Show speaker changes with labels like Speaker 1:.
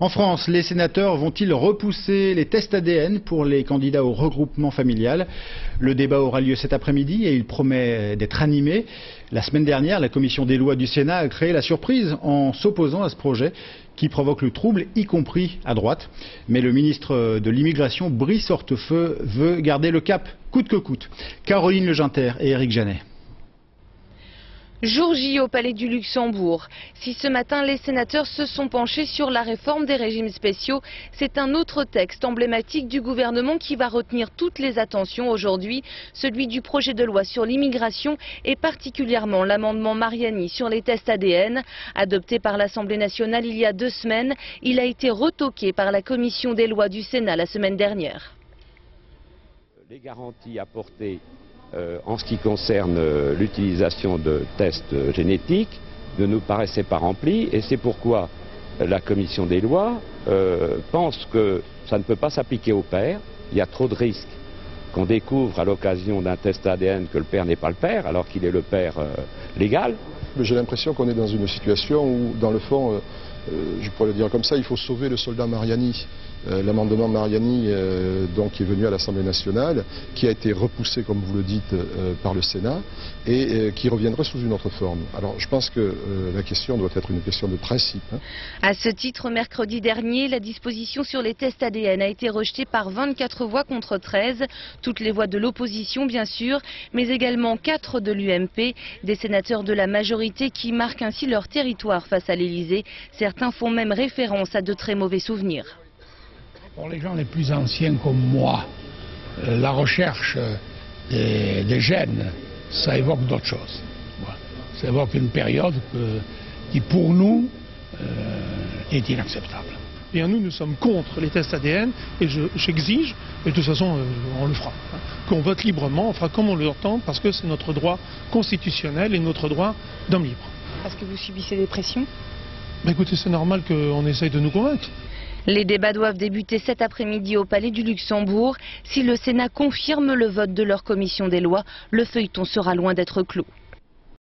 Speaker 1: En France, les sénateurs vont-ils repousser les tests ADN pour les candidats au regroupement familial? Le débat aura lieu cet après-midi et il promet d'être animé. La semaine dernière, la commission des lois du Sénat a créé la surprise en s'opposant à ce projet qui provoque le trouble, y compris à droite. Mais le ministre de l'Immigration, Brice Hortefeux, veut garder le cap, coûte que coûte. Caroline Leginter et Éric Janet.
Speaker 2: Jour J au Palais du Luxembourg. Si ce matin les sénateurs se sont penchés sur la réforme des régimes spéciaux, c'est un autre texte emblématique du gouvernement qui va retenir toutes les attentions aujourd'hui, celui du projet de loi sur l'immigration et particulièrement l'amendement Mariani sur les tests ADN. Adopté par l'Assemblée nationale il y a 2 semaines, il a été retoqué par la commission des lois du Sénat la semaine dernière.
Speaker 3: Les garanties apportées en ce qui concerne l'utilisation de tests génétiques ne nous paraissaient pas remplies et c'est pourquoi la commission des lois pense que ça ne peut pas s'appliquer au père. Il y a trop de risques qu'on découvre à l'occasion d'un test ADN que le père n'est pas le père alors qu'il est le père légal.
Speaker 4: J'ai l'impression qu'on est dans une situation où, dans le fond, je pourrais le dire comme ça, il faut sauver le soldat Mariani. L'amendement Mariani donc, qui est venu à l'Assemblée nationale, qui a été repoussé, comme vous le dites, par le Sénat, et qui reviendrait sous une autre forme. Alors je pense que la question doit être une question de principe.
Speaker 2: À ce titre, mercredi dernier, la disposition sur les tests ADN a été rejetée par 24 voix contre 13, toutes les voix de l'opposition bien sûr, mais également 4 de l'UMP, des sénateurs de la majorité qui marquent ainsi leur territoire face à l'Élysée. Certains font même référence à de très mauvais souvenirs.
Speaker 5: Pour les gens les plus anciens comme moi, la recherche des gènes, ça évoque d'autres choses. Ça évoque une période qui, pour nous, est inacceptable.
Speaker 6: Et nous sommes contre les tests ADN et j'exige, et de toute façon on le fera, qu'on vote librement, on fera comme on l'entend parce que c'est notre droit constitutionnel et notre droit d'homme libre.
Speaker 7: Est-ce que vous subissez des pressions?
Speaker 6: Écoutez, c'est normal qu'on essaye de nous convaincre.
Speaker 2: Les débats doivent débuter cet après-midi au Palais du Luxembourg. Si le Sénat confirme le vote de leur commission des lois, le feuilleton sera loin d'être clos.